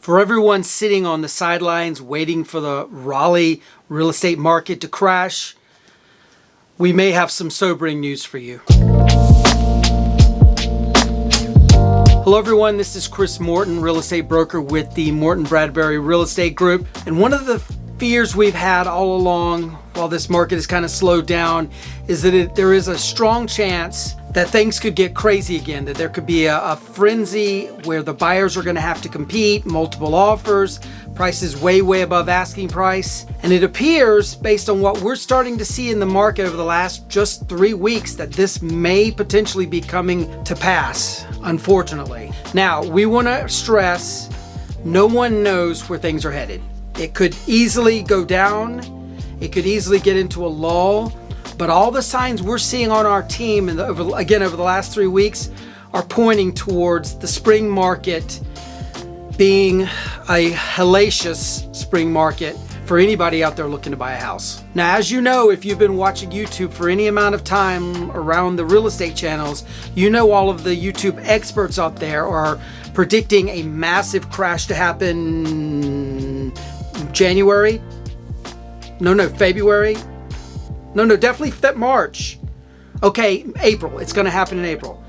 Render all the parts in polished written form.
For everyone sitting on the sidelines waiting for the Raleigh real estate market to crash, we may have some sobering news for you. Hello everyone, this is Chris Morton, real estate broker with the Morton Bradbury Real Estate Group. And one of the fears we've had all along while this market has kind of slowed down is that there is a strong chance that things could get crazy again, that there could be a frenzy where the buyers are going to have to compete, multiple offers, prices way above asking price. And it appears, based on what we're starting to see in the market over the last just 3 weeks, that this may potentially be coming to pass, unfortunately. Now, we want to stress, no one knows where things are headed. It could easily go down. It could easily get into a lull. But all the signs we're seeing on our team, and over the last 3 weeks, are pointing towards the spring market being a hellacious spring market for anybody out there looking to buy a house. Now, as you know, if you've been watching YouTube for any amount of time around the real estate channels, you know all of the YouTube experts out there are predicting a massive crash to happen January. February. Definitely March. Okay, April. It's going to happen in April.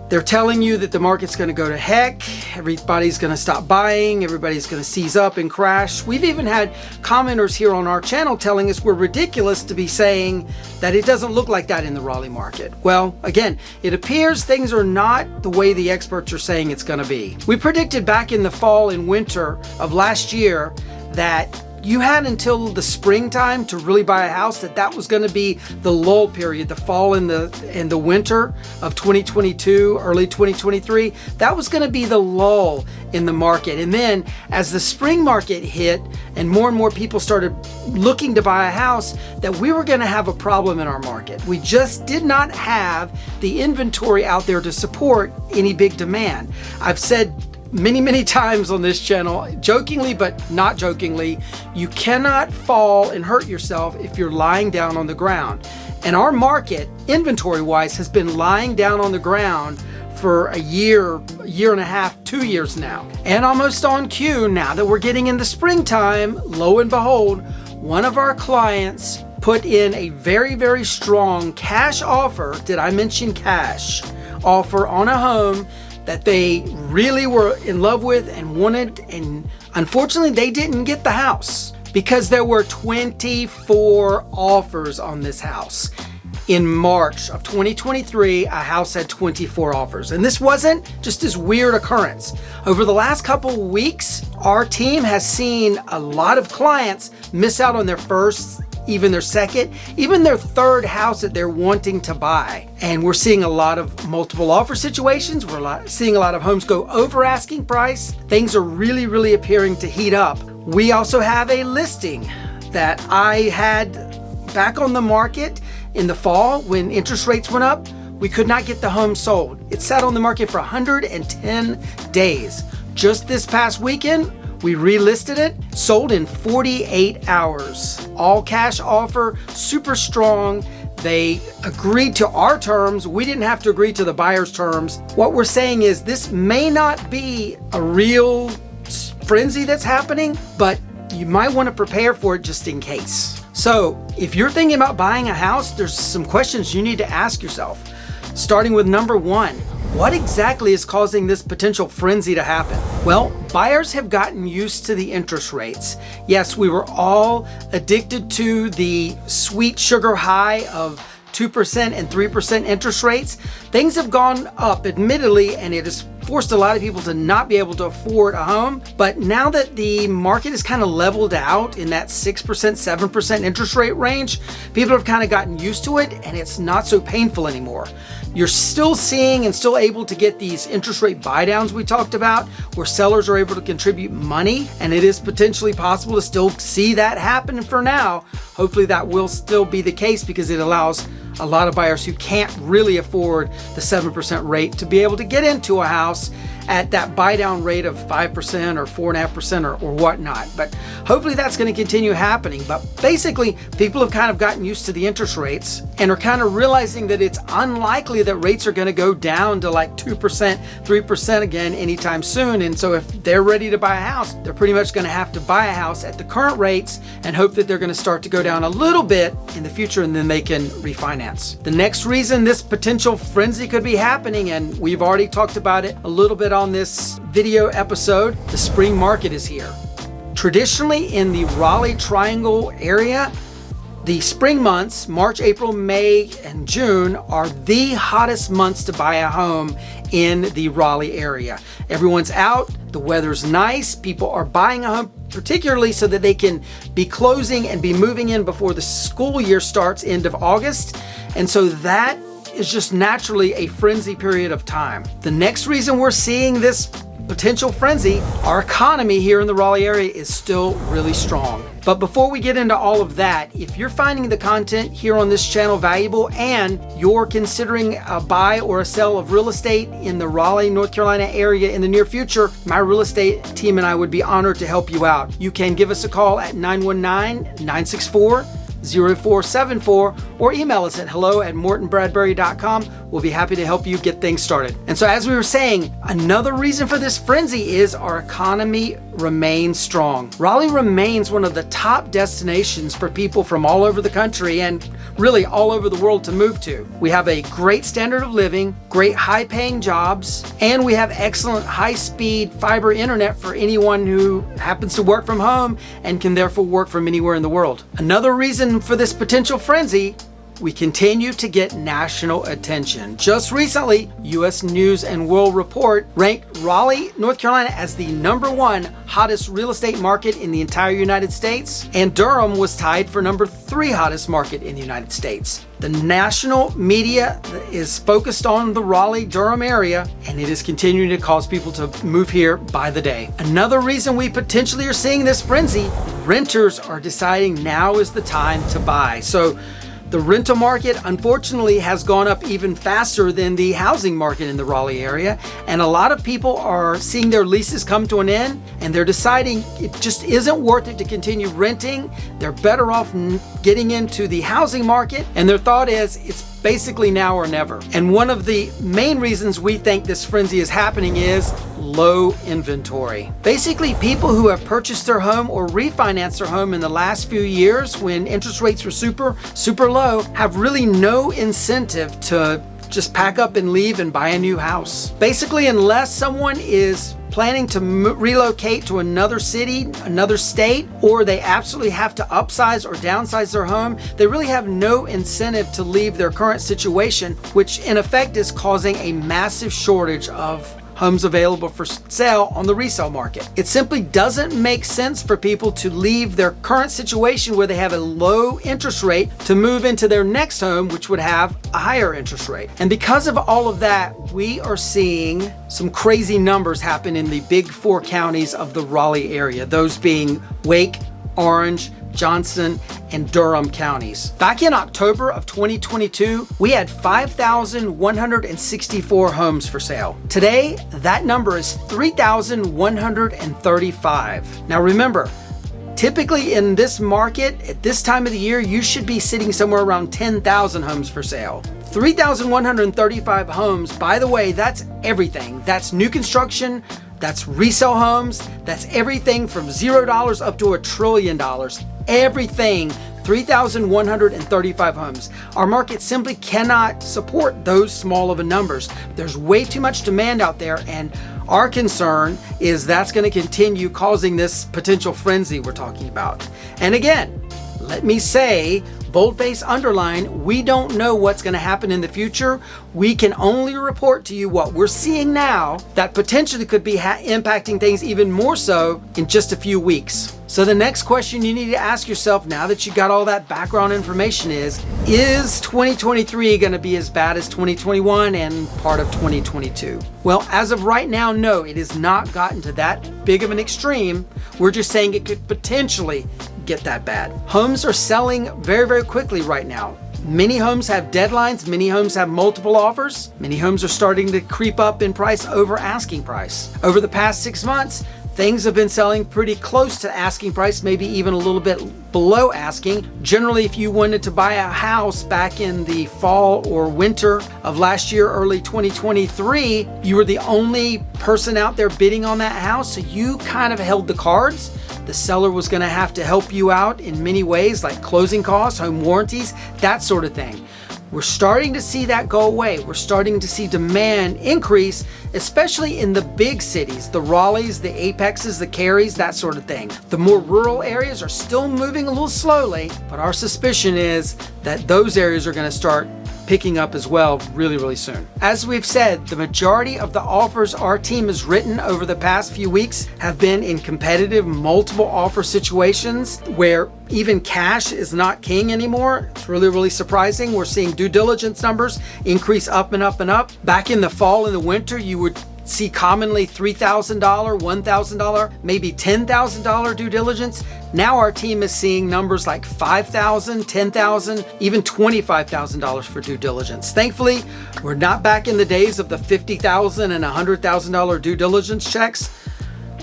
They're telling you that the market's going to go to heck. Everybody's going to stop buying. Everybody's going to seize up and crash. We've even had commenters here on our channel telling us we're ridiculous to be saying that it doesn't look like that in the Raleigh market. Well, again, it appears things are not the way the experts are saying it's going to be. We predicted back in the fall and winter of last year that you had until the springtime to really buy a house, that was going to be the lull period, the fall and the winter of 2022, early 2023. That was going to be the lull in the market. And then as the spring market hit and more people started looking to buy a house, that we were going to have a problem in our market. We just did not have the inventory out there to support any big demand. I've said many times on this channel, jokingly but not jokingly, you cannot fall and hurt yourself if you're lying down on the ground. And our market, inventory-wise, has been lying down on the ground for a year and a half, 2 years now. And almost on cue, now that we're getting into springtime, lo and behold, one of our clients put in a very strong cash offer. Did I mention cash offer on a home that they really were in love with and wanted, and unfortunately they didn't get the house because there were 24 offers on this house. In March of 2023, a house had 24 offers. And this wasn't just this weird occurrence. Over the last couple weeks, our team has seen a lot of clients miss out on their first, even their second, even their third house that they're wanting to buy. And we're seeing a lot of multiple offer situations. We're seeing a lot of homes go over asking price. Things are really appearing to heat up. We also have a listing that I had back on the market in the fall when interest rates went up. We could not get the home sold. It sat on the market for 110 days. Just this past weekend, we relisted it, sold in 48 hours. All cash offer, super strong. They agreed to our terms. We didn't have to agree to the buyer's terms. What we're saying is this may not be a real frenzy that's happening, but you might want to prepare for it just in case. So if you're thinking about buying a house, there's some questions you need to ask yourself. Starting with number one, what exactly is causing this potential frenzy to happen? Well, buyers have gotten used to the interest rates. Yes, we were all addicted to the sweet sugar high of 2% and 3% interest rates. Things have gone up, admittedly, and it has forced a lot of people to not be able to afford a home. But now that the market is kind of leveled out in that 6%, 7% interest rate range, people have kind of gotten used to it, and it's not so painful anymore. You're still seeing and still able to get these interest rate buy downs we talked about, where sellers are able to contribute money, and it is potentially possible to still see that happen for now. Hopefully that will still be the case because it allows a lot of buyers who can't really afford the 7% rate to be able to get into a house at that buy down rate of 5% or 4.5% or whatnot. But hopefully that's going to continue happening. But basically, people have kind of gotten used to the interest rates and are kind of realizing that it's unlikely that rates are going to go down to like 2%, 3% again anytime soon. And so if they're ready to buy a house, they're pretty much going to have to buy a house at the current rates and hope that they're going to start to go down a little bit in the future, and then they can refinance. The next reason this potential frenzy could be happening, and we've already talked about it a little bit on this video episode, the spring market is here. Traditionally in the Raleigh Triangle area, the spring months, March, April, May, and June, are the hottest months to buy a home in the Raleigh area. Everyone's out, the weather's nice, people are buying a home particularly so that they can be closing and be moving in before the school year starts end of August. And so that is just naturally a frenzy period of time. The next reason we're seeing this potential frenzy, our economy here in the Raleigh area is still really strong. But before we get into all of that, if you're finding the content here on this channel valuable and you're considering a buy or a sell of real estate in the Raleigh, North Carolina area in the near future, my real estate team and I would be honored to help you out. You can give us a call at 919-964-0474 or email us at hello@mortonbradbury.com. We'll be happy to help you get things started. And so as we were saying, another reason for this frenzy is our economy remains strong. Raleigh remains one of the top destinations for people from all over the country and really all over the world to move to. We have a great standard of living, great high-paying jobs, and we have excellent high-speed fiber internet for anyone who happens to work from home and can therefore work from anywhere in the world. Another reason for this potential frenzy, we continue to get national attention. Just recently, U.S. News and World Report ranked Raleigh, North Carolina as the #1 hottest real estate market in the entire United States, and Durham was tied for #3 hottest market in the United States. The national media is focused on the Raleigh-Durham area, and it is continuing to cause people to move here by the day. Another reason we potentially are seeing this frenzy, renters are deciding now is the time to buy. So the rental market, unfortunately, has gone up even faster than the housing market in the Raleigh area. And a lot of people are seeing their leases come to an end and they're deciding it just isn't worth it to continue renting. They're better off getting into the housing market. And their thought is it's basically now or never. And one of the main reasons we think this frenzy is happening is low inventory. Basically, people who have purchased their home or refinanced their home in the last few years when interest rates were super low have really no incentive to just pack up and leave and buy a new house. Basically, unless someone is planning to relocate to another city, another state, or they absolutely have to upsize or downsize their home, they really have no incentive to leave their current situation, which in effect is causing a massive shortage of homes available for sale on the resale market. It simply doesn't make sense for people to leave their current situation where they have a low interest rate to move into their next home, which would have a higher interest rate. And because of all of that, we are seeing some crazy numbers happen in the big 4 counties of the Raleigh area, those being Wake, Orange, Johnson, and Durham counties. Back in October of 2022, we had 5,164 homes for sale. Today, that number is 3,135. Now remember, typically in this market, at this time of the year, you should be sitting somewhere around 10,000 homes for sale. 3,135 homes, by the way, that's everything. That's new construction, that's resale homes, that's everything from $0 up to $1 trillion. Everything, 3,135 homes. Our market simply cannot support those small of a numbers. There's way too much demand out there, and our concern is that's going to continue causing this potential frenzy we're talking about. And again, let me say, boldface underline, we don't know what's going to happen in the future. We can only report to you what we're seeing now that potentially could be impacting things even more so in just a few weeks. So the next question you need to ask yourself now that you got all that background information is 2023 going to be as bad as 2021 and part of 2022? Well, as of right now, no, it has not gotten to that big of an extreme. We're just saying it could potentially get that bad. Homes are selling very, very quickly right now. Many homes have deadlines. Many homes have multiple offers. Many homes are starting to creep up in price over asking price. Over the past 6 months, things have been selling pretty close to asking price, maybe even a little bit below asking. Generally, if you wanted to buy a house back in the fall or winter of last year, early 2023, you were the only person out there bidding on that house, so you kind of held the cards. The seller was going to have to help you out in many ways, like closing costs, home warranties, that sort of thing. We're starting to see that go away. We're starting to see demand increase, especially in the big cities, the Raleighs, the Apexes, the Carys, that sort of thing. The more rural areas are still moving a little slowly, but our suspicion is that those areas are going to start picking up as well really soon. As we've said, the majority of the offers our team has written over the past few weeks have been in competitive multiple offer situations where even cash is not king anymore. It's really surprising. We're seeing due diligence numbers increase up and up and up. Back in the fall and the winter, you would see commonly $3,000, $1,000, maybe $10,000 due diligence. Now our team is seeing numbers like $5,000, $10,000, even $25,000 for due diligence. Thankfully, we're not back in the days of the $50,000 and $100,000 due diligence checks.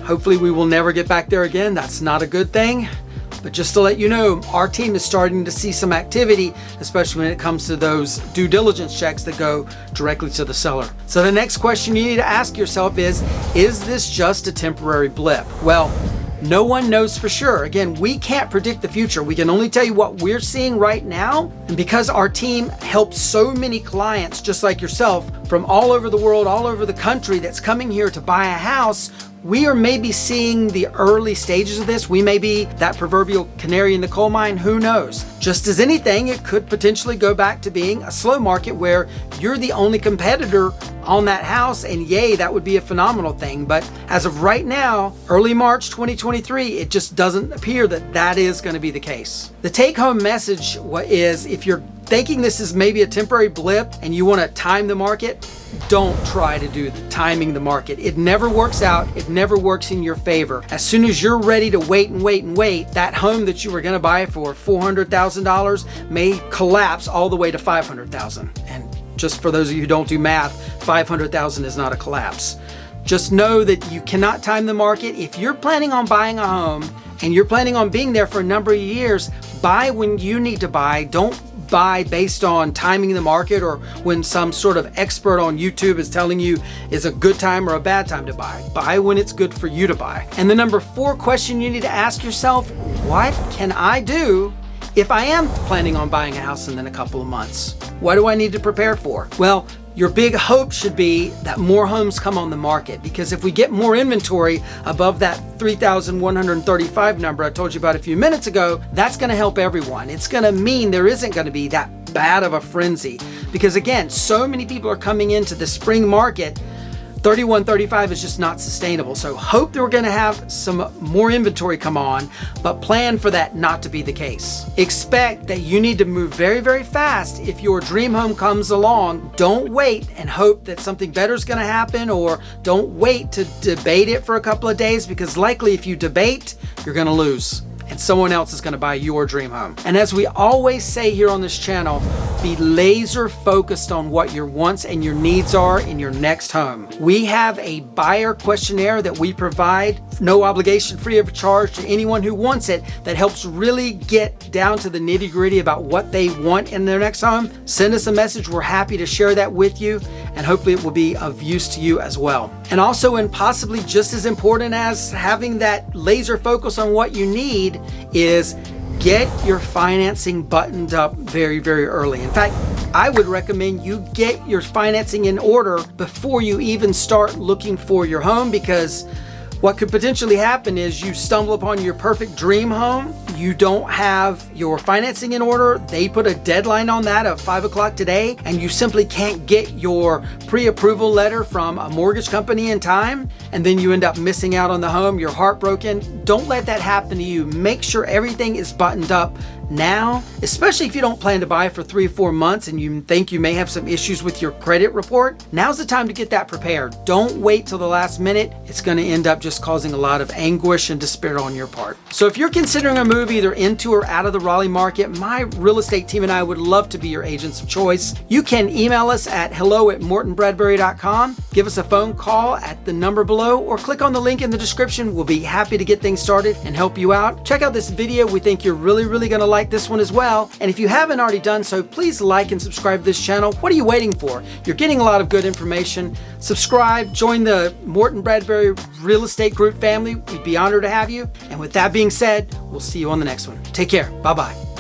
Hopefully we will never get back there again. That's not a good thing. But just to let you know, our team is starting to see some activity, especially when it comes to those due diligence checks that go directly to the seller. So the next question you need to ask yourself is this just a temporary blip? Well, no one knows for sure. Again, we can't predict the future. We can only tell you what we're seeing right now. And because our team helps so many clients just like yourself from all over the world, all over the country that's coming here to buy a house, we are maybe seeing the early stages of this. We may be that proverbial canary in the coal mine, who knows? Just as anything, it could potentially go back to being a slow market where you're the only competitor on that house, and yay, that would be a phenomenal thing. But as of right now, early March 2023, it just doesn't appear that that is going to be the case. The take-home message is, if you're thinking this is maybe a temporary blip and you want to time the market, don't try to do the timing the market. It never works out. It never works in your favor. As soon as you're ready to wait, that home that you were going to buy for $400,000 may collapse all the way to $500,000. And just for those of you who don't do math, $500,000 is not a collapse. Just know that you cannot time the market. If you're planning on buying a home and you're planning on being there for a number of years, buy when you need to buy. Don't buy based on timing the market or when some sort of expert on YouTube is telling you is a good time or a bad time to buy. Buy when it's good for you to buy. And the number 4 question you need to ask yourself, what can I do if I am planning on buying a house in a couple of months? What do I need to prepare for? Well, your big hope should be that more homes come on the market, because if we get more inventory above that 3,135 number I told you about a few minutes ago, that's going to help everyone. It's going to mean there isn't going to be that bad of a frenzy, because again, so many people are coming into the spring market. 3135 is just not sustainable. So hope that we're going to have some more inventory come on, but plan for that not to be the case. Expect that you need to move very fast if your dream home comes along. Don't wait and hope that something better is going to happen, or don't wait to debate it for a couple of days, because likely if you debate, you're going to lose, and someone else is going to buy your dream home. And as we always say here on this channel, be laser focused on what your wants and your needs are in your next home. We have a buyer questionnaire that we provide, no obligation, free of charge to anyone who wants it, that helps really get down to the nitty-gritty about what they want in their next home. Send us a message. We're happy to share that with you, and hopefully it will be of use to you as well. And also, and possibly just as important as having that laser focus on what you need, is get your financing buttoned up very early. In fact, I would recommend you get your financing in order before you even start looking for your home, because what could potentially happen is you stumble upon your perfect dream home, you don't have your financing in order, they put a deadline on that of 5 o'clock today, and you simply can't get your pre-approval letter from a mortgage company in time, and then you end up missing out on the home, you're heartbroken. Don't let that happen to you. Make sure everything is buttoned up now, especially if you don't plan to buy for 3 or 4 months and you think you may have some issues with your credit report. Now's the time to get that prepared. Don't wait till the last minute. It's going to end up just causing a lot of anguish and despair on your part. So if you're considering a move either into or out of the Raleigh market, my real estate team and I would love to be your agents of choice. You can email us at hello@mortonbradbury.com, give us a phone call at the number below, or click on the link in the description. We'll be happy to get things started and help you out. Check out this video. We think you're really going to like this one as well. And if you haven't already done so, please like and subscribe to this channel. What are you waiting for? You're getting a lot of good information. Subscribe, join the Morton Bradbury Real Estate Group family. We'd be honored to have you. And with that being said, we'll see you on the next one. Take care. Bye-bye.